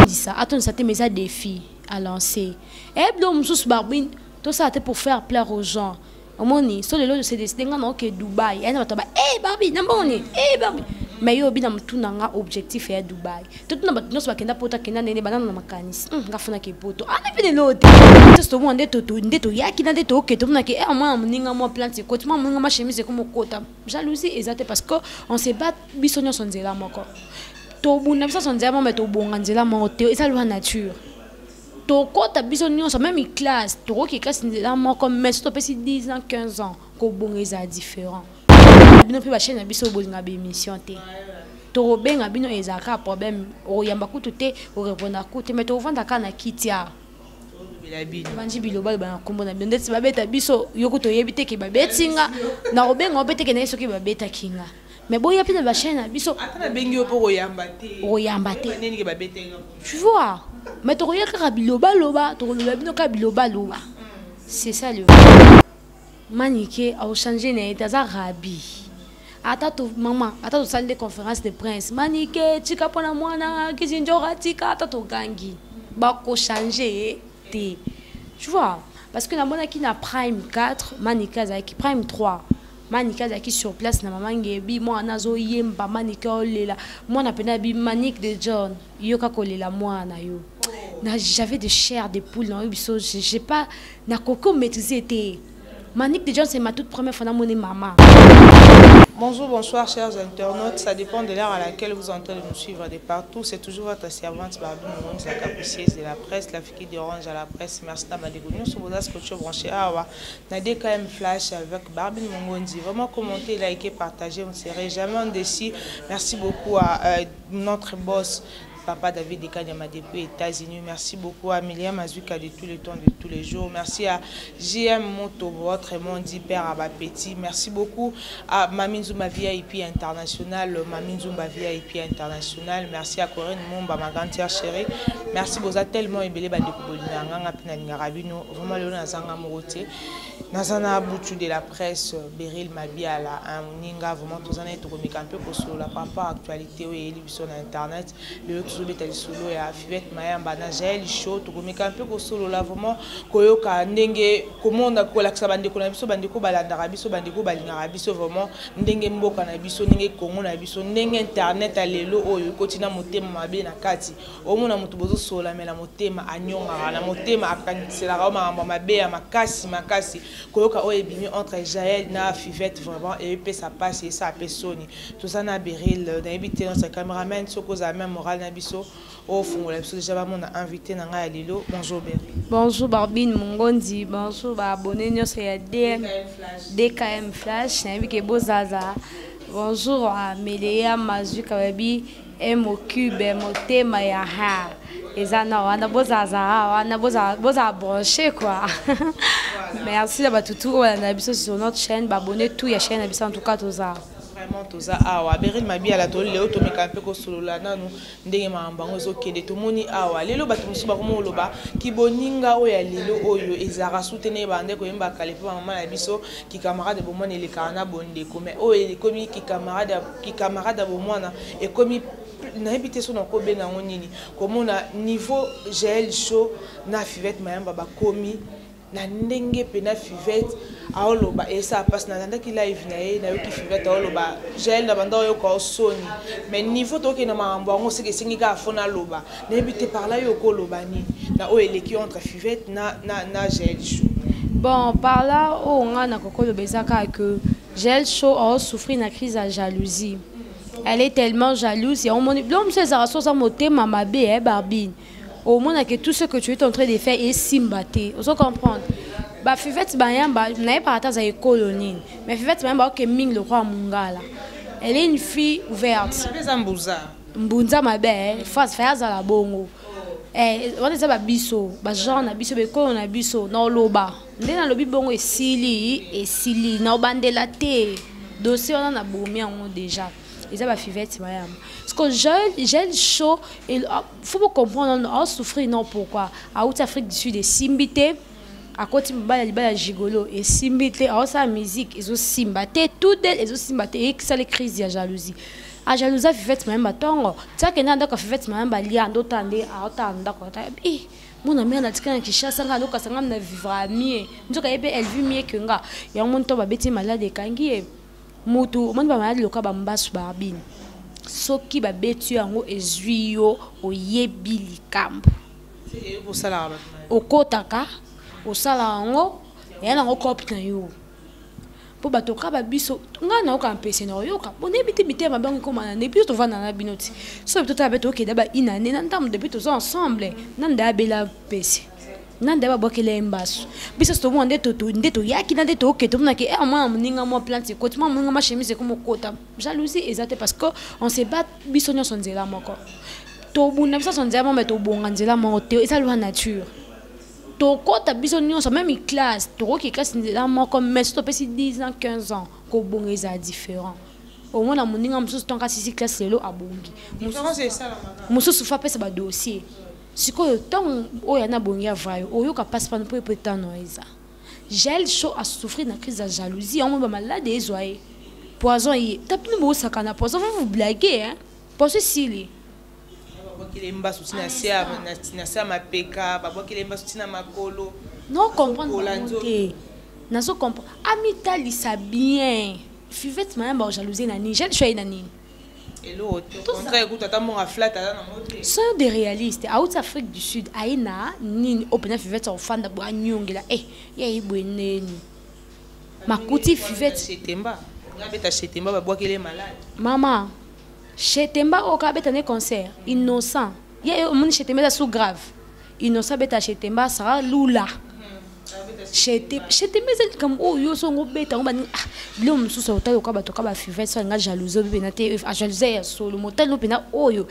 ça attends ça te met ça défi à lancer et donc sous barbine tout ça c'était pour faire plaire aux gens omoni so le c'est décidé ngana OK Dubaï et na ba Barbie na boni Barbie mais yo bina mtu nanga objectif ya Dubaï tout na bato nyonso bakenda pota kenda nene banana na makanisi ngafuna ke poto ana pe de lote to mo ndeto yaki na ndeto OK to mona ke moi mninga mo plante côté moi mninga ma chemise comme kota jalousie exacte parce que on se bat biso nyonso nzela moko to buna biso nzela mo mais to bonga nzela mo te esa loi nature to kota biso nyonso même classe to ki classe nzela mo comme mais to pesi 10 ans 15 ans ko bonga eza différent bino pe ba chaîne biso bolinga be émission te to benga bino ezaka problème o yamba kutu te o répondre kutu mais to vanda kana kitia banji biloba ba kombo na bino ndeti babeta biso yoko to yebite ke babetinga na obenga obete ke na yeso ke babeta kinga mais boya pe na ba chaîne biso atana bengi opo o yamba te neni ke babetenga tu vois mais to yaka biloba loba to loba bino ka biloba loba c'est ça le Maniké a changé n'est pas rabi. Atato maman, atato salle de conférence de prince. Maniké, tika pona mwana, kizinjora tika atato gangi. Bako changé te. Tu vois, parce que la mona qui na prime 4, Maniké qui prime 3. Maniké qui sur place na maman ngebi moi nazo yemba Maniké olela. Moi na pena bi Manique de John. Yoka kolela moi na yo. J'avais des chairs de poule dans biso, j'ai pas na coco maîtrisé te. Manique de John, c'est ma toute première fois dans mon maman. Bonjour, bonsoir chers internautes, ça dépend de l'heure à laquelle vous êtes en train de nous suivre de partout. C'est toujours votre servante Barbie Mongonzi, la capucieuse de la presse, la fille d'orange à la presse. Merci d'avoir découvert sur vos ascochos branchés. On a des KM Flash avec Barbie Mongonzi. Vraiment commentez, likez, partagez, on ne serait jamais déçus. Merci beaucoup à notre boss. Papa David Dekanyama depuis les États-Unis. Merci beaucoup à Amélia Mazuka de tous les temps, de tous les jours. Merci à JM Moto, votre mondi père Abapeti. Merci beaucoup à Maminzumba VIP International, Maminzumba VIP International. Merci à Corinne Momba, ma grande sœur chérie. Merci beaucoup tellement ébélé Bandekubolina, Pinangarabino, vraiment le Nazanga Moroté. Nazana Boutou de la presse, Beryl Mabiala, Ninga, vraiment tous en êtes remis un peu pour la papa actualité et l'émission Internet. Le Zobeta solo ya Fivette Mayamba na Jaël Show to komeka un peu ko solo la vraiment koyoka ndenge komonda ko laksa bandeko na biso bandeko balanda biso bandeko balinga biso vraiment ndenge mboka na biso ndenge Congo na biso ndenge internet alelo oyo kotina motema mabe na kati omona mutu bozo sola mela motema anyonga na motema akanisela ka mamba mabe ya makasi koyoka oyo ebimi entre Jaël na Fivette vraiment et pe ça passe et ça pesoni tout ça na Beryl na ebité notre caméraman sokoza même moral na biso au fond la biso déjà mon invité na nga lilo. Bonjour Beryl. Bonjour Barbine Mongonzi, bonjour ba abonné nyonso ya DKM Flash na bi ke bozaza. Bonjour à Meléa Mazuka babi mo cube motema ya ha ezana wana bozaza wana boza branché quoi. Merci à batutu na biso sur notre chaîne, ba abonné tout ya chaîne na biso en tout cas toza. Vraiment toza awa Beryl Mabiala to leo to meka pe ko solola nanu ndenge mambango zo kende to moni awa lelo bato musu ba komo loba ki boninga oya lelo oyo ezara soutenir bande ko yemba kale pe mama na biso ki camarade bo mona le kana bonde ko mais oyo komi ki camarade bo mona et komi na habité son ko be na ngonini komona niveau Jaël Show na Fivette Mayamba ba komi na ndenge pe na Fivette aoloba et ça passe na ndaki live na ye na yoki Fivette aoloba Jaël na banda yo ko soni mais niveau to ke na mambo ngo seke singi ka fona loba na ebité par là yo ko loba ni na o eleki entre Fivette na Jaël Show. Bon par là on a na kokolo bezaka que Jaël Show a souffert une crise de jalousie. Elle est tellement jalouse et on m'a dit l'homme c'est ça ça moté mama bé Barbine. Au moins que tout ce que tu es en train de faire est simbaté. Vous comprendre. Bah Fivette Bayamba n'avait pas atteint à colonie. Mais Fivette Bayamba que Ming le roi Mungala. Elle est une fille ouverte. Mbunza ma belle, face faire à la bongo. On est ça biso, ba genre na biso be ko na biso na loba. Ndena lobi bongo et sili na bandela te. Dossier on a boumi en déjà. Et ça va Fivette Bayamba. Parce que Jaël Show, il faut comprendre, on souffre non pourquoi. À Haute-Afrique du Sud, Simbité, à côté de Gigolo, et Simbité, à sa musique, ils ont Simbaté, tout d'elle, ils ont Simbaté, et que ça les crises de jalousie. a jalousa Fivette Mayemba tongo tia ke na ndako Fivette Mayemba lia ndo tande a otanda ko ta mon ami na tika na Kinshasa nga loka sanga na vivre mieux nzoka yebe elle vit mieux que nga ya mon to ba beti malade kangi mutu mon ba malade loka ba mbasu barbine soki ba betu yango ezuyo oyebi likambo c'est pour ça là okotaka osala yango ya nango copte na yo po batoka ba biso nga na oka mpese na yoka bone biti bité ma bango komana ne puis to vana na binoti so to ta beto ke daba inane na ntam depuis to ensemble nanda bela pese nanda ba bokele mbasu biso to mo ndeto yaki na ndeto ke to na ke moi mninga mo plante ko to mo mninga ma chemise ko mo kota jalousie exacte parce que on se bat biso nyo sonzela moko to buna biso sonzela mo meto bonga nzela mo te esa loi nature to kota biso nyonso même classe to ko classe nzela moko mais to pesi 10 ans 15 ans ko bonga eza différent au moins na moninga mususu tonka 6 classe lelo abongi mususu fa pesa ba dossier sikoyo tant oya na bongi avayo oyoka passe pas pour peut-être noiza gel chaud a souffrir na crise de jalousie on ba malade ezoye poison yi tapini bo sakana poison vous blaguer hein parce que si non comprendre nazo comprendre amitali ça bien Fivette Mayemba jalousie na ni j'ai choisi na ni hello contraire écoute ata mon flat ata na moté sont des réalistes à Haute Afrique du Sud aina ni open Fivette en fanda bo anyongela ya ibweneni makuti Fivette Chetemba ngabeta Chetemba ba bwakele malade maman Chetemba au kabeta ne concert innocent ya mon Chetemba sous grave innocent beta Chetemba sera lula Chetemba c'est comme oh yo so ngobeta ngobani bilo msusu otalo ka bato ka ba Fivette so nga jalousie bena te a jalousie solo motalo bena oyo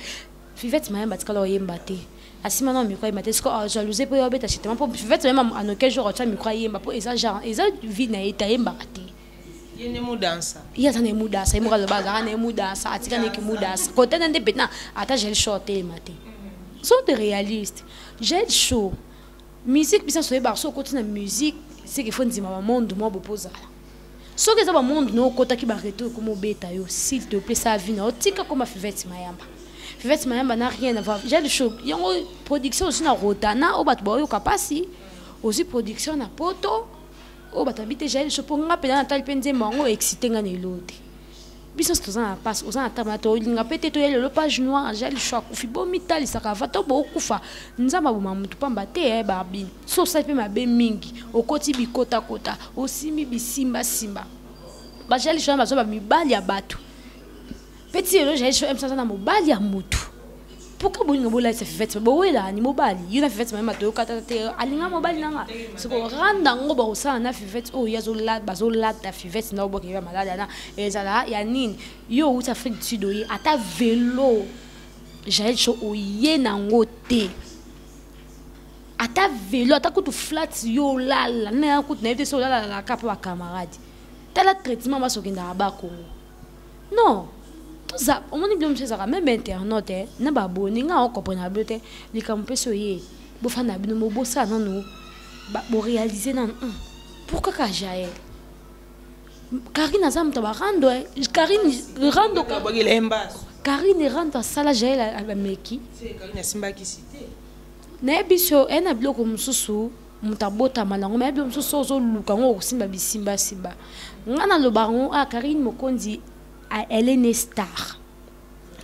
Fivette Mayemba tikala oyemba te asima na mikwa imate sko jalousie po yo beta Chetemba po Fivette même en quel jour tu mikwa yemba po eza genre eza vie na eta yemba te yene mudansa iya tane mudansa imura lo baza ne mudansa atika ne ki mudansa côté ndé betna ata gel short te mate sont des réalistes gel show musique bisa so eba so côté na musique c'est qu'il faut ndima ba monde mo bopoza so que ça ba monde no kota ki ba reto ko mo beta yo s'il te plaît ça vie na otika comme Fivette Mayemba Fivette Mayemba n'a rien à voir gel show yango production aussi na rotana o bat bo yo kapasi aussi production na poto o batabite gel show pour nga pena tal penze mango excité nga nelote biso to za passe oza atama to linga pete to yelo page noire gel show kufi bo mitali sakava to bo kufa nzamba bo mamutu pamba te babi so sa pe mabe mingi okoti bikota kota osimi bisimba simba ba gel show ba so ba mibali ya bato petit le gel show emsa na mobali ya mutu pourquoi bolinga bola sa Fivette bo wela ni mobali yuna Fivette Mayemba to kata te alinga mobali nanga siko randa ngo ba usana na Fivette o yazo la bazo la ta Fivette na oboke ya malade na ezala ya nini yo uta Afrique du Sud oyi ata vélo jael cho oye na ngote ata vélo ata kutu flat yo la na kutu na ete so la kapa ba camarade tala traitement ba sokenda ba Congo non ça on m'a dit que c'est ça même internet na ba boni nga on comprendre bien les campé soyé bo fana bino mo bo ça non ba bo réaliser non pourquoi ka Jaël Karine azam to ba rando Karine rando ka bagile embas Karine rando sala Jaël a meki c'est Karine simba qui cité na biso ena bloko mususu mutabota malango mais biso mususu zo luka ngo simba bisimba simba ngana lo baron a Karine Mokonzi elle est une star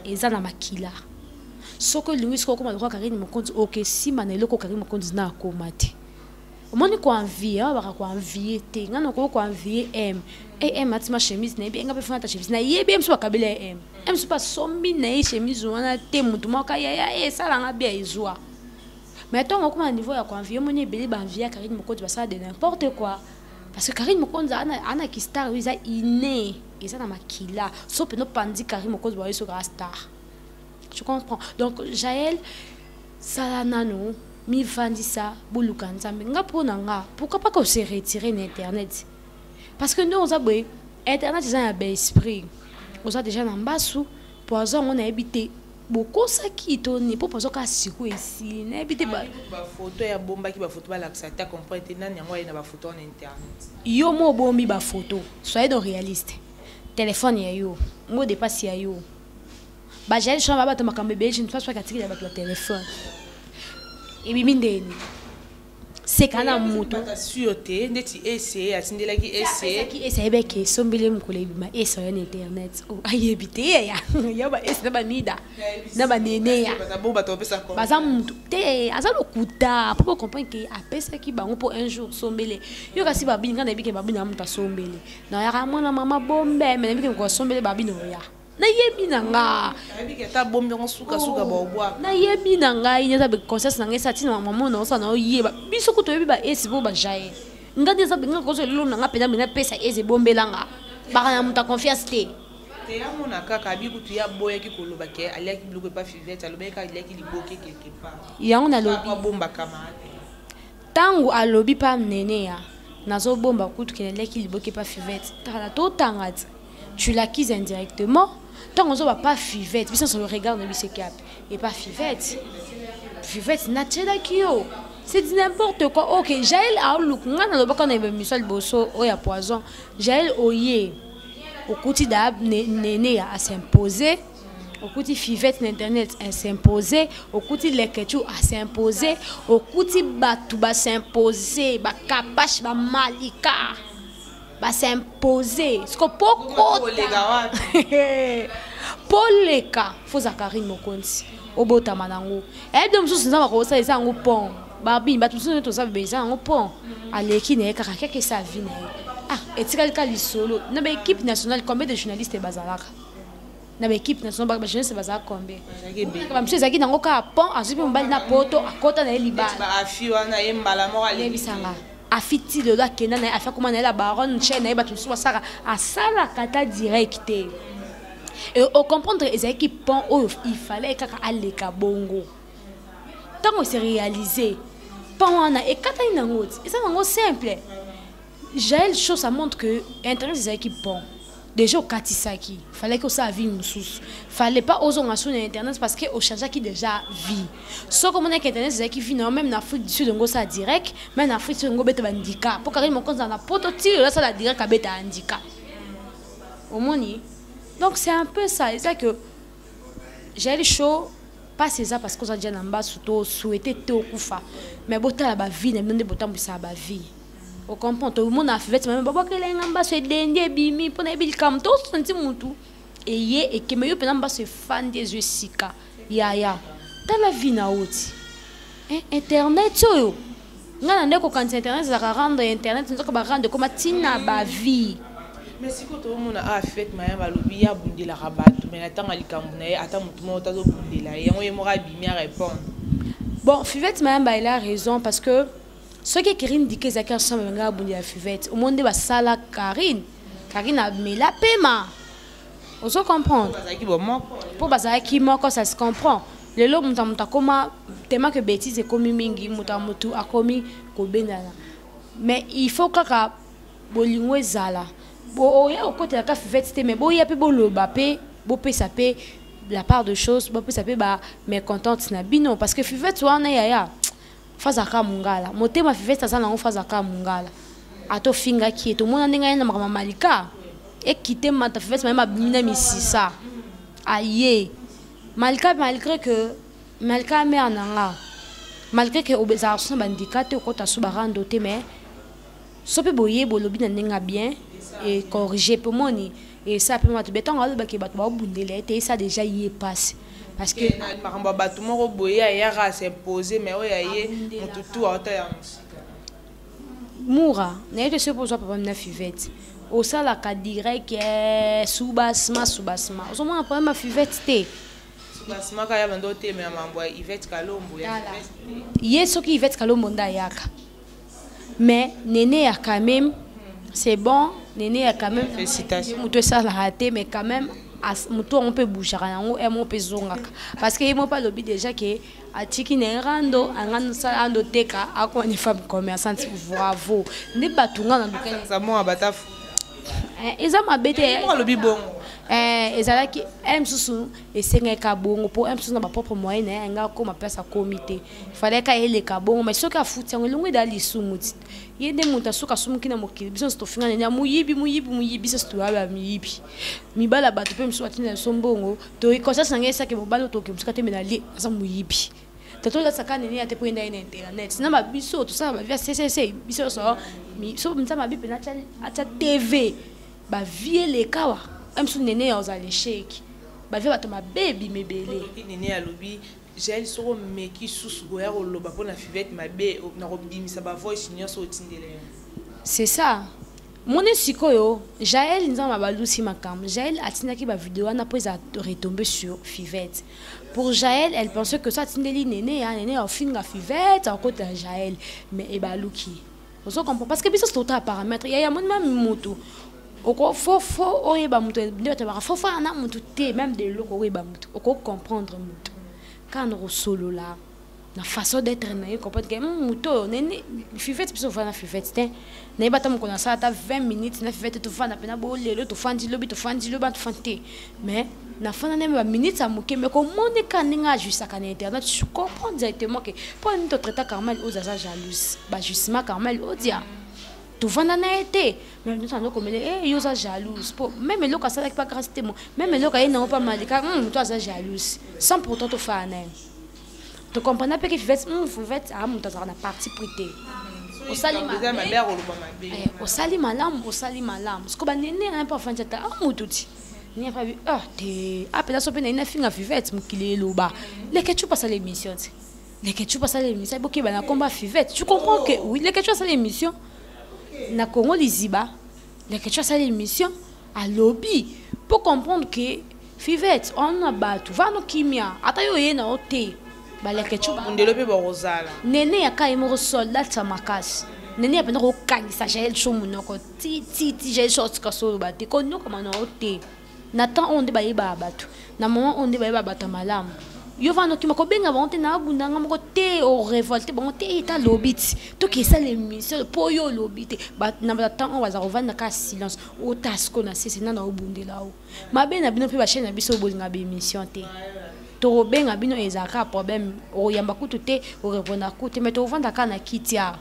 et ça na makila soko Louis ko comme le Karine Mokonzi OK si manelo ko Karine Mokonzi na ko mate omoni ko envie ba ko envie te ngana ko envie m atima chemise na bi nga be fana ta chemise na yebi m so kabela m so pas sombi na chemise wana te mutu moka ya sala nga bia izwa mais tant ko ma niveau ya ko envie moni beli ba envie Karine Mokonzi ba ça de n'importe quoi parce que Karine Mokonzi ana ki star wiza iné et ça dans makila so pe no pandi Karine Mokonzi ba so star tu comprends donc Jaël sala nano mi vandisa buluka nzambe nga pona nga pourquoi pas qu'on se retirer internet parce que nous on a besoin internet c'est un bel esprit on a déjà nambasu poison on a habité beaucoup ça qui toni pour poison ka siku ici na habité ba photo ya bomba ki ba photo ba laksa ta comprendre nani yango ina ba photo en internet yo mo bombi ba photo soyez donc réaliste téléphone ya yo mo dépasse ya yo ba Jaël Cho ba to makambe be je ne pense pas qu'à tirer ba téléphone et bi mindeni c'est kana muto ta sûreté ndeti essayer atindela ki essayer qui essayer be ke sombele mukole bi ma essayer na internet oh ayebite ya ba essayer ba nida na ba nene ya baza mutu te aza lokuta pour comprendre que apesa ki bango pour un jour sombele yo kasi ba binga na bi ke ba bina muta sombele na ya mwana mama bombe mais na bi ke ko sombele ba bino ya na yebi nanga abi ke ta bombe on suka ba obwa na yebi nanga ina be conscience nanga sati na mama na osa na yeba biso ko to yebi ba esi bo ba jaye ngadi za binga ko so lelo nanga pena mina pesa eze bombe langa ba na muta confiance te te ya mona kaka bi kutu ya boya ki koloba ke alia ki bloquer pas fivette alobe ka alia ki liboke quelque part ya on a lobi bomba camarade tangu alobi pa nene ya nazo bomba kutu ke alia ki liboke pas fivette tala to tangati tu l'acquises indirectement. Tant qu'on ne pas fivette, puis sur le regard de lui cap et pas fivette. Fivette naturelle qui yo. C'est n'importe quoi. OK, Jaël a look ngana lo bakana be misal bosso o ya poison. Jaël oye. Au côté d'ab néné à s'imposer. Au côté fivette internet à s'imposer, au côté l'écriture à s'imposer, au côté batou ba s'imposer, ba kapash ba malika. Ba s'imposer ce que poko poleka faut Zacharie mokonzi obota manango et donc sous nzamba ko ça ngo pont babi ba tout ça to ça be ça ngo pont aleki ne kaka keke sa vie ne ah et tika lisolo na ba équipe nationale combien de journalistes bazalaka na ba équipe nationale ba journalistes bazalaka combien ba monsieur zaki nango ka pont azubi mbali na poto akota na libala ba afi wana yembala mo ale bisanga afiti de la kena na afa comment na la baronne chaîne na ba tout ça sara a sala kata direct et au comprendre les équipes il fallait kaka aleka bongo tant on s'est réalisé pendant et kata ina ngoti et ça ngo simple Jaël Cho ça montre que internet des équipes bon déjà au katisaki fallait que ça vie mususu fallait pas oser en sur internet parce que au change qui déjà vie so comme on est internet des équipes non même en Afrique du Sud ngo ça direct même en Afrique du Sud ngo beta handicap pour carrément quand on a prototype là ça la direct à beta handicap au moni. Donc c'est un peu ça, c'est que Jaël Cho pas c'est ça parce qu'on a déjà namba surtout souhaité te okufa mais bota la vie ne monde bota ça ba vie. On comprend tout le monde a fait même baba que les namba se dende bimi pour na bil kam to senti mutu et que me yo namba se fan des yeux sika ya dans la vie na oti internet yo ngana ndeko quand internet za rendre internet nzoka ba rendre comme tina ba vie. Mais si tout le monde a fait ma lobby a bundé la rabat mais attends ali kambunaye attends tout le monde a bundé là et on y m'aura bien répondre bon Fivette Mayamba il a raison parce que ce que Karine dit que Zaki ensemble nga bundé la Fivette au monde ba sala Karine a mis la paiement on se comprend pour bazaki moko ça se comprend le lo muta koma tema que bêtise et comme mingi muta mutu akomi ko benana mais il faut kaka bolingwe zala bon il y a au côté de la Fivette mais bon il y a peu boloba pe bo pe ça pe la part de choses bo pe ça pe ba mécontente na bino parce que Fivette wana ya fazaka mungala motema Fivette ça na fazaka mungala ato finga ki to mona ndinga na mama malika et quitter mata Fivette même abimina misisa aye malika malgré que malika mère nanga malgré que obésation bandikate ko ta subarando te mais sope boye bolobi na ndinga bien et corriger pour moi et ça peut mettre béton à l'autre qui va te bundele et ça déjà y est passé parce que maramba batu moko boye ya s'imposer mais oyaye mututu ata ya moura n'est ce pour papa na Fivette au ça la ka direct soubasma au moins pas ma Fivette té soubasma ka ya bando té mais mambo Yvette Kalombo ya yeso ki Yvette Kalombo nda yaka mais néné a quand même c'est bon néné a quand même félicitations muto ça la raté mais quand même muto on peut bouger rango et mon pezonga parce que il m'a pas lobby déjà que atiki ne rando angano ça ando teka ako ni femme commerçante bravo ne batunga na duka ça mo abata eza mabete mo lobby bon ezalaki msusu esengeka bongo po msusu na ba propre moyen na nga ko ma place à comité fallait ka eleka bongo mais soki afuti yango elongo eda lisumu ti yende mutu asuka sumuki na mokili biso tofinga nene muyibi biso situaba miyibi mibala bato pe msusu atinda sombongo to conscience nanga esaki mobala toke msuka te menali asa muyibi tato la sakane ni ate poenda ina internet na ba biso to sa ba via CCC biso so mtama bipe na acha TV ba vie le kawa msusu nene oza l'échec ba via bato ma baby mebele nene alobi j'ai soro meki susu goya oloba pona fivette mabe na robimisa ba voice nyonso otindele. C'est ça. Mon sikoyo, Jaël nzama balusi makam. Jaël atindaki ba vidéo na pose à retomber sur Fivette. Pour Jaël, elle pensait que ça tindeli néné au fin la Fivette à côté de Jaël, mais e baluki. On se comprend parce que biso c'est autre paramètre. Il y a mon même moto. Oko faut oyeba moto, faut na moto té même de loko oyeba moto. Oko comprendre moto. Quand on solo là, la façon d'être naïe, comprendre que moto néné Fivette biso fa na Fivette té. Na ibata mo kona sa ta 20 minutes na Fivette to fa na pena bo lelo to fandi lobi to fandi loba to fante. Mais na fana na ba minutes amoke mais comment ne kaninga juste à internet je comprends directement que pour une autre traiter Carmel aux asa jalouse. Ba justement Carmel au dia. To fanda na été mais nous sommes comme yo sa jalouse. Même le cas ça pas grâce témoin. Même le cas il n'a pas mal car toi sa jalouse. Sans pourtant to fa na. Tu comprends pas que Fivette a mon ta na partie prêtée. Au sali malam parce que ba nene na pas fanja ta amututi ni pas vu te apela so pe na finga Fivette mukile loba les que tu passes à l'émission boki ba na combat Fivette tu comprends que oui les que tu passes à l'émission na Congo liziba les que tu passes à l'émission à lobby pour comprendre que Fivette on a battu va no kimia ata yo yena ote baleke chuba ndelope borozala nene yaka imoro soldat samakasi nene apenda ko kangisa Jaël chomu noko ti Jaël short ka solo bate ko noko mana ote na temps onde ba yeba batu na moment onde ba yeba bata malamu yo vano ki mako benga bonte na bundanga moko te o révolte bon te ta lobiti to ki ça l'émission po yo lobiti ba na ba temps on va revendre ka silence o tasko na sese na obunde lao mabe na bino pe ba chaîne na biso bolinga be émission te to benga bino ezaka problème o yamba kutu te o répondre kutu mais to vanda kana kitia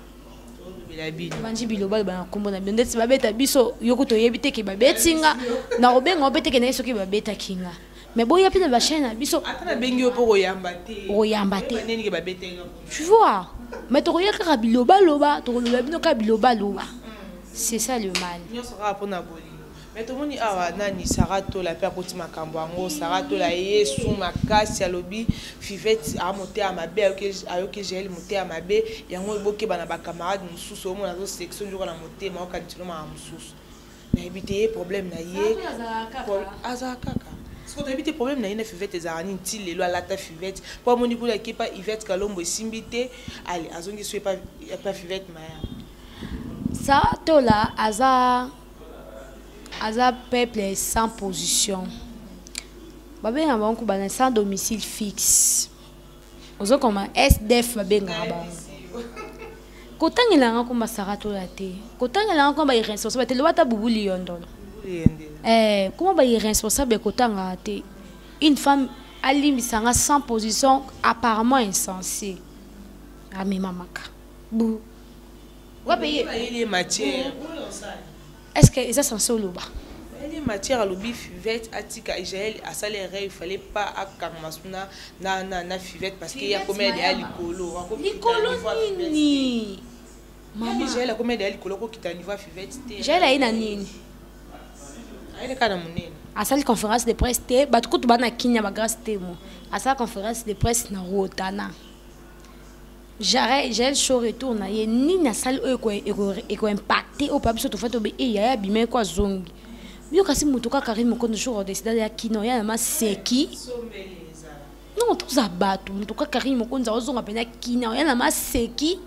banji biloba ba kombo na bindeti babeta biso yoko to yebite ke babetinga na obenga obete ke na iso ke babeta kinga mais boya pina ba chaîne biso atana bengi opo oyamba te neni ke babetenga tu vois mais to yaka ka biloba loba to loba bino ka biloba loba c'est ça le mal nyoso ka pona boli mais to moni awa nani sarato la père koti makambo ango sarato la yesu makasi alobi Fivette a monté à mabe ayoke Jaël monté à mabe yango eboke bana ba camarade mususu omo na zo section joko na monté ma ka ditilo ma mususu na ebité problème na ye azaka parce que ebité problème na ye na Fivette ezarani ti lelo ala ta Fivette po moni kula ekipa Yvette Kalombo simbité allez azongi so pas Fivette maya ça to là aza peuple sans position babenga bango bana sans domicile fixe ozo comme SDF babenga bango kotangela nga komba sarato la te kotangela nga komba irresponsable te lobata bubuli yondolo comment ba irresponsable kotanga te une femme alimisanga sans position apparemment insensée amema maka bu wa payer les matières. Est-ce que ça censé loba les matières à lobby Fivette atika Jaël à salaire il fallait pas à karmasuna na Fivette parce qu'il y a combien de alikolo nini maman Jaël a combien de alikolo ko kita niveau Fivette Jaël a ina nini aile kana munene à sa conférence de presse te batukutu bana kinya ba grâce te mo à sa conférence de presse na rotana Jaël show retourne ye ni na salle eko impacté au papier to fait obe e ya bimé kwa zongi bio kasi mutuka Karim ko jour décider ya kino ya ma seki non tous abatu mutuka Karim ko nza ozonga pena kino ya na ma seki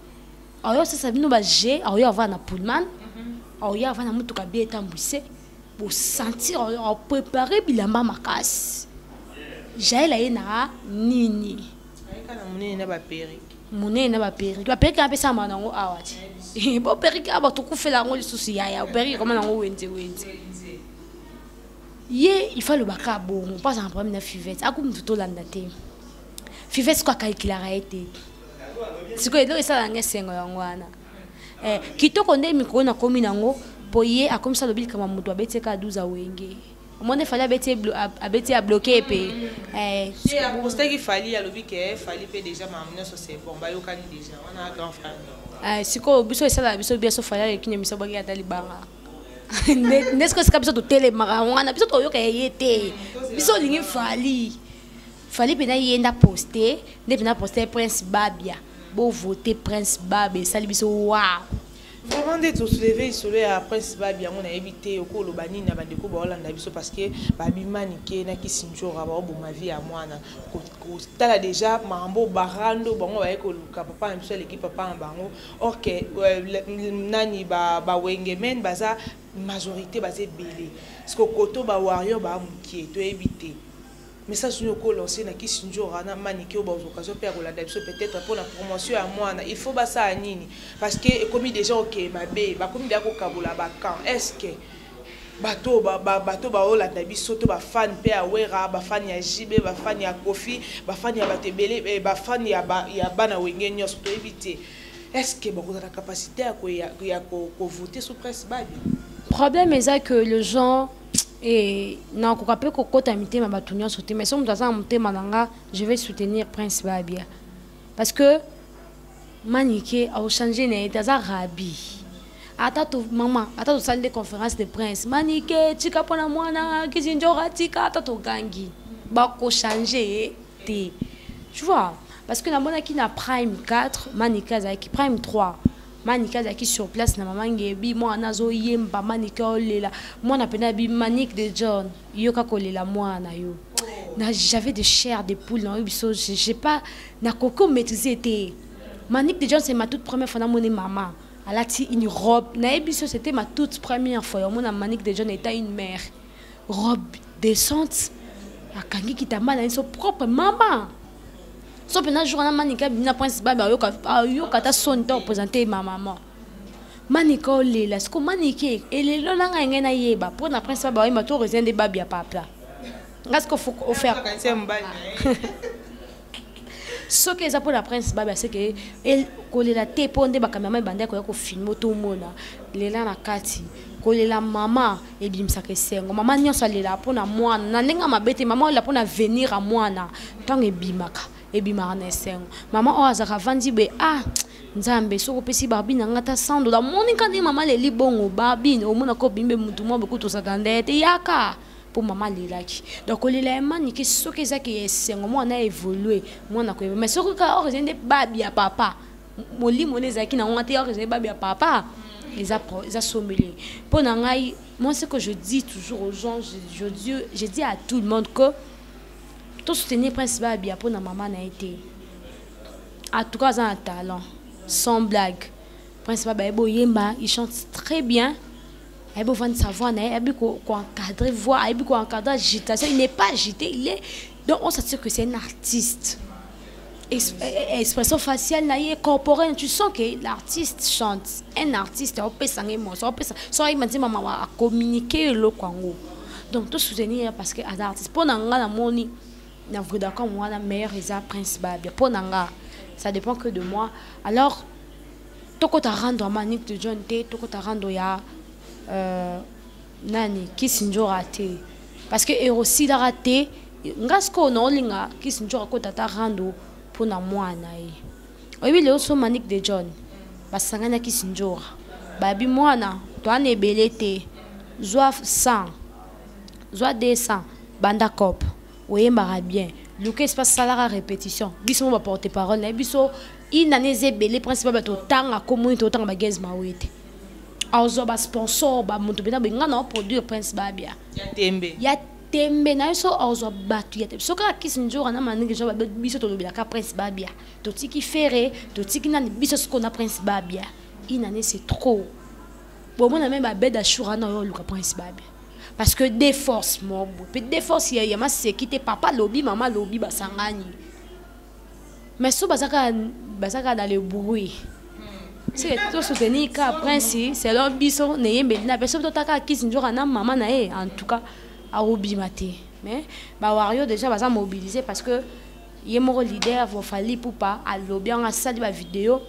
ayo sasa bino ba je ayo ava na pullman ayo ava na mutuka bi etambuse pour sentir au préparer bilamba makasi Jaël aye na nini kana munene na ba peri monene na ba perruque a pesa manango awati bo perruque aba to kufela ngo lisusu ya perruque koma nango wenze il faut le baka bon, on passe un problème de Fivette. A comme tout l'andate. Fivette quoi calculer a été. C'est quoi il ça dans sengo yangwana. Kitoko nde mikro na komi nango poye a comme ça le bil comme mutu abete ka 12 a wenge. Mon il fallait abete à bloquer pe. Et à poster qu'il fallait à l'obi que fallait pe déjà m'amener sur c'est bon ba yo kan déjà on a un grand frère. Si ko biso ça biso bien so fallait ki nyemisa bagi atali banga. N'est-ce que c'est biso to télé mara wana biso to yo ka yete. Biso lingi fallait pe na yenda poster, ne pe na poster Prince Babia. Bon voter Prince Babia, ça biso waouh. Vraiment d'être soulevé à Prince Babia, on a évité au cours de Bani na bandeko ba Hollande biso parce que Babi Maniké na ki sinjora ba bo ma vie à moi na ko tala déjà mambo barando bango ba ko luka papa biso l'équipe papa bango or que nani ba wenge men baza majorité basé belé parce que koto ba warrior ba mukie to éviter. Mais ça, je vais lancer na kisinjora na maniké au occasion père Hollande peut-être pour la promotion à moi il faut ba ça nini parce que comme des gens ok ma bé ba comme dia ko kabula ba kan est-ce que bato ba Hollande biso to ba fan pe awera ba fan ya JB ba fan ya Kofi ba fan ya batebele ba fan ya bana wenge nyos to éviter est-ce que beaucoup de la capacité à ko voter sous presse Babia problème est que les gens et non, quand on peut mais si on je vais soutenir Prince Babia parce que Maniké a changé n'est rabi. Attends maman, attends salle de conférence de Prince Maniké, tika pona mwana kizinjora tika attends gangi. Bako changer té. Tu vois parce que la mona qui na prime 4, Maniké a qui prime 3. Manika qui sur place na maman ngebi moi nazo yemba Manika olela moi na pena bi Manique de John yoka kolela moi na yo na j'avais de chair de poule dans biso j'ai pas na coco maîtriser té Manique de John c'est ma toute première fois na mon maman elle a ti une robe na biso c'était ma toute première fois moi na Manique de John était une mère robe décente la kangi qui t'a mal à son propre maman. So pena jour na Manika bina Prince Babia yo kata son ta représenter ma maman Manika olela ce que Maniké elelo na ngena yeba pour na Prince Babia ma to rezen de Babia papa ngas ko faut faire ce que ça pour la Prince Babia c'est que elle kolela te ponde ba caméra bande ko filmer tout mona lela na kati kolela maman et bimsa ke sengo maman nyonso lela pona mwana na ndenga mabete maman la pona venir à mwana tant ebimaka ebimaka na sengo maman o azaka vandi be nzambe soko pesi babi na ngata $100 monika ndi maman le libongo babi o mona ko bimbe mutu mo bekuto sakandete yaka pour maman lelaki donc kolela mani ke soki ezaki sengo mwana évoluer mwana ko mais soki ka o rezende babi ya papa molimo nezaki na ngata o rezende babi ya papa ils a sommelier pour ngai moi ce que je dis toujours aux gens je dis à tout le monde que tout soutenir Prince Babia pour na maman n'a été à tout cas un talent sans blague Prince Babia il chante très bien il beau vendre sa voix il beau encadrer voix il beau encadrer agitation il n'est pas agité il est donc on s'assure que c'est un artiste expression faciale corporelle tu sens que l'artiste chante un artiste on peut s'en émotion on peut ça il m'a dit maman à communiquer le Congo donc tout soutenir parce que à l'artiste pour nanga la moni na vrai d'accord moi la meilleure est Prince Babia pour nanga ça dépend que de moi alors toko ta rendre Manique de John T toko ta rendre ya nani Kisinjo raté parce que aussi la raté ngasko no linga Kisinjo ko ta rendre pour na mwana oui le so Manique de John basangana Kisinjo babi mwana to ane belete zwa 100 zwa 200 banda cop oyembara bien luka espace salaire répétition biso va porter parole na biso inaneze belé principal to tanga komuni to tanga bagez mawete azo ba sponsor ba muntu bena benga na produire Prince Babia ya tembe na so azo batu ya tembe soka Kisinjo na Manique jo ba biso to lobela ka Prince Babia to tiki ferré to tiki na biso ce qu'on a Prince Babia inane c'est trop bon moi na même ba beda shura na yo luka Prince Babia parce que des forces mon peut des forces il y a ma sécurité papa lobby maman lobby basangani mais so basaka dans le bruit c'est tout soutenir ka Prince c'est leur biso neyembe na personne to taka Kisinjo na maman na en tout cas à Obimate. Mais Wario déjà va mobiliser parce que il est mon leader, il fallait pour pas à lobby en salle de vidéo.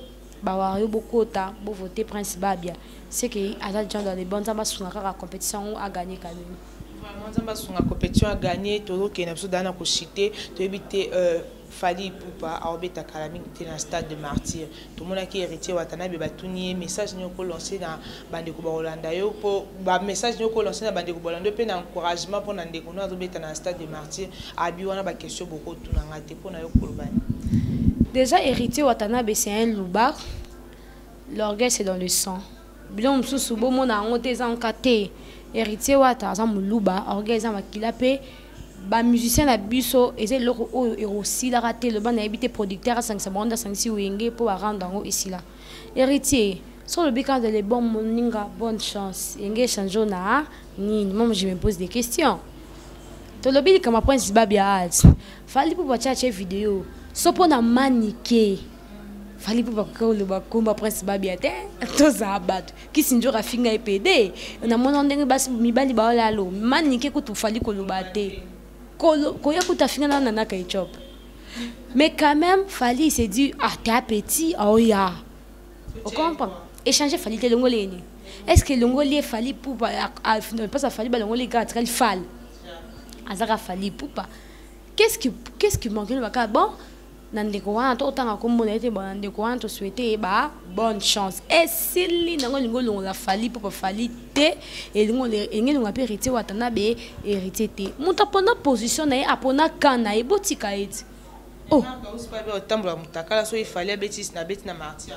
Wario beaucoup ta pour voter Prince Babia. C'est que à dans les bonnes ambassadeurs sur la compétition à gagner quand même. Vraiment ambassadeurs sur la compétition à gagner, tout qui est absolument dans la cité, tu éviter Fally Ipupa a obéi à Kalami dans le stade de martyr. Tout le monde qui est héritier Watanabe Batuni message nous pour lancer dans Bandeko Barolanda pour message nous pour lancer dans Bandeko Barolanda pour encouragement pour nous découvrir à obéi dans le stade de martyr. Abiwana ba question beaucoup tout n'a raté pour nous pour le bain. Déjà héritier Watanabe c'est un loubar. L'orgueil c'est dans le sang. Bien on sous beau monde a honte en caté. Héritier Wata ça loubar orgueil ça makilape. Ba musicien la biso et c'est leur aussi la raté le ban habité producteur à 500 bande 5 wenge pour rendre en haut ici là héritier sur le bican de les bons moninga bonne chance yenge changeau na ni moi je me pose des questions to le bic comme prince babia fallait pour watcher vidéo so pour na maniquer fallait pour que le bakumba prince babia to zabat qui sinjo rafinga epd na mona ndenge basi mibali ba la lo maniquer ko tu fallait ko lo baté. Mais quand même, Fally s'est dit, ah, t'es petit, oh ya. Vous comprenez? Échanger Fally, t'es l'ongolais. Est-ce que l'ongolais Fally pour pas ça Fally, l'ongolais gars, il fall. Azara Fally pour pas. Qu'est-ce qui manque le bac? Bon, Nandekouan, autant comme on était bon, Nandekouan, te souhaiter bonne chance. Et si l'ingolo la Fally pour pas Fally te et l'ingolo a pu hériter Watanabe hériter te. Mon tapona position na apona kana e botika et. Oh. Il fallait bêtise na bêtise na martyr.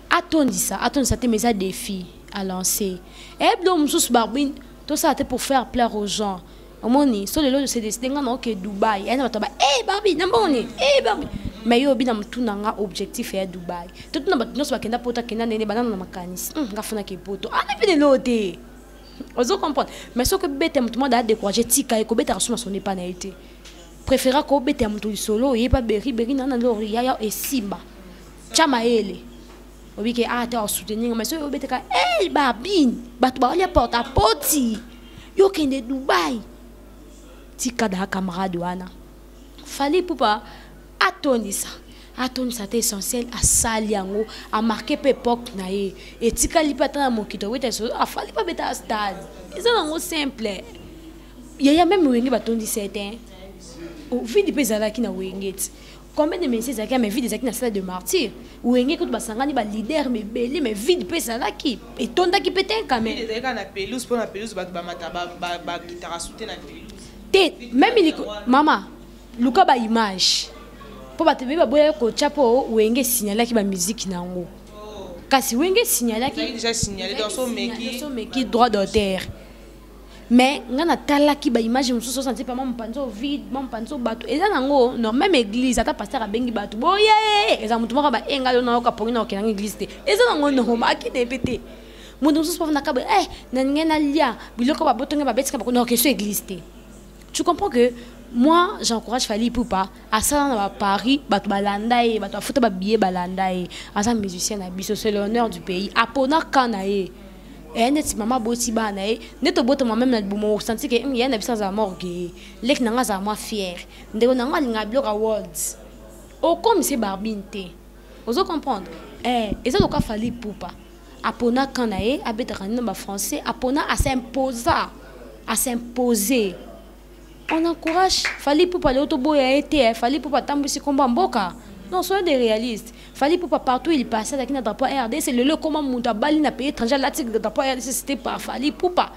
Attendez ça te met ça défi à lancer. Et donc sous barbine, tout ça c'était pour faire plaisir aux gens. Omoni so lelo se décider ngana ke Dubai ena bataba Barbie namboni Barbie mais yo bina mtu nanga objectif ya Dubai tout na batno so bakenda pota kenda nene banana na makanisi ngafuna ke poto ana pe de lote ozo comprendre mais so que bete mtu moda décourager tika ko beta rasuma son pas na été préféra ko bete mtu solo ye pas beri nana lori ya e simba chama ele obi ke ta soutenir mais so yo bete ka Barbie batu ba ya porta poti yo kende Dubai tika da camarade wana Fally Ipupa atoni ça c'est essentiel à saliango à marquer époque na e tika lipata na mokito weta so a Fally Ipupa beta stade c'est un simple il y a même wengi batondi certain au vide pezala ki na wengeti combien de messieurs qui a mes vides na stade de martyr wengi ko basangani ba leader mais belé mais vide pezala ki et tonda ki pétain quand même il na pelouse pour na pelouse ba mata ba guitare souter na pelouse même il maman luka ba image pour ba tebe ba boya ko chapo wenge signaler ki ba musique nango kasi wenge signaler ki déjà signalé dans son meki droit d'auteur mais ngana tala ki ba image mususu senti pas mon panzo vide mon panzo bato eza nango non même église ata pasteur abengi bato boye eza mutu moko ba engalo na ka pongina okena église te eza nango no ma ki depete mutu mususu pa na ka ba na ngena lia biloko ba botonga ba betika ba ko na question église te. Tu comprends que moi j'encourage Fally Ipupa à ça dans Paris bato balanda e bato afuta ba billet balanda e asa musicien na biso c'est l'honneur du pays apona kana e net maman boti bana e net boto même na bomo senti que il y a na bisa za morgue lek nanga za moi fier ndeko nanga linga block awards o comme c'est barbinte ozo comprendre et ça le cas Fally Ipupa apona kana e abeta kana ba français apona à s'imposer. On encourage Fally Ipupa le autoboya été Fally Ipupa tambusi combat mboka non soyez des réalistes Fally Ipupa partout il passait avec notre drapeau RD c'est le comment monta bali na pays étranger l'article de drapeau RD c'était par Fally Ipupa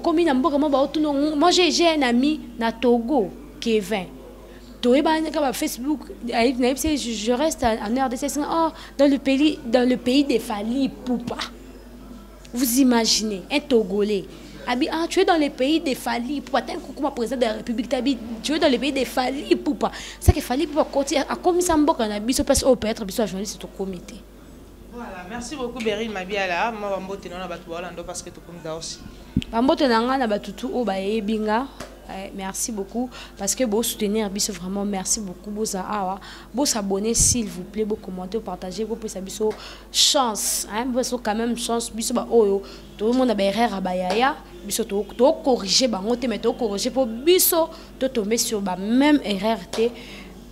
comme il mboka moi j'ai un ami na Togo Kevin Toeba na Facebook je reste en RDC dans le pays de Fally Ipupa vous imaginez un Togolais tu es dans le pays de Fally Ipupa, tu es un président de la République, tu es dans le pays de Fally Ipupa. C'est que Fally Ipupa a commis ça en biso parce que peut-être biso journaliste au comité. Voilà, merci beaucoup Beryl Mabiala. Moi je vais vous battu parce que tu comme ça aussi. Bambote nanga na batutu o ba ebinga. Merci beaucoup parce que vous soutenir biso vraiment merci beaucoup vous s'abonner s'il vous plaît vous commenter partager vous pouvez biso chance vous quand même chance biso ba oyo tout le monde a ba erreur ba yaya biso to corriger bango te mais to corriger pour biso to tomber sur ba même erreur te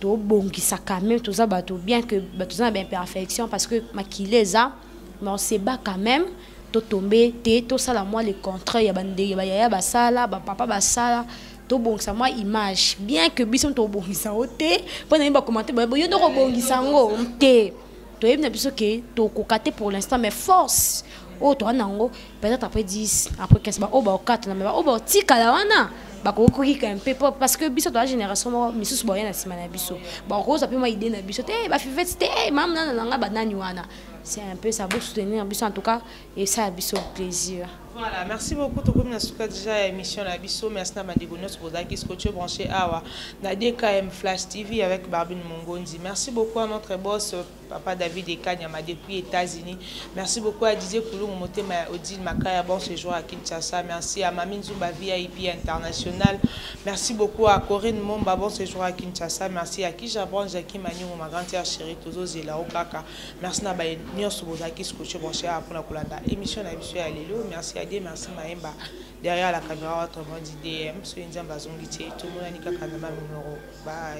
to bongisa quand même tout ça bato bien que bato ça bien perfection parce que maquiller ça mais on se bat quand même to tomber te to ça la moi le contraire ya bande ya ya basala ba papa basala to bongisa moi image bien que biso to bongisa ote pour na ba commenter ba yo to bongisa ngo te to yebna biso ke to kokate pour l'instant mais force oh toi nango peut-être après 10 après 15 ba oh ba 4 na mais ba oh ba tika la wana ba ko kokika un peu parce que biso to la génération mo misus boya na sima na biso ba rose après moi idée na biso te ba fivete te mam na nga ba nani wana c'est un peu ça pour soutenir biso en tout cas et ça a biso plaisir. Voilà, merci beaucoup. Tout comme nous déjà émission la biso, merci à Madegonos pour qui scotché branché à na DKM Flash TV avec Barbine Mongondi. Merci beaucoup à notre boss papa David Ekanyama depuis États-Unis. Merci beaucoup à Didier Koulou Motema Odile Makaya bon séjour à Kinshasa. Merci à Mamine Zumba VIP International. Merci beaucoup à Corinne Momba bon séjour à Kinshasa. Merci à Kisha Brown Jackie Magnon ma grande-sœur chérie Tozo Zela Okaka. Merci na ba nyos bozaki scotché branché à pour la Kolanda. Émission la biso à Lelo. Merci à merci Maemba derrière la caméra autrement dit DM so nzamba zongiti tout le monde anika kanama numéro bye.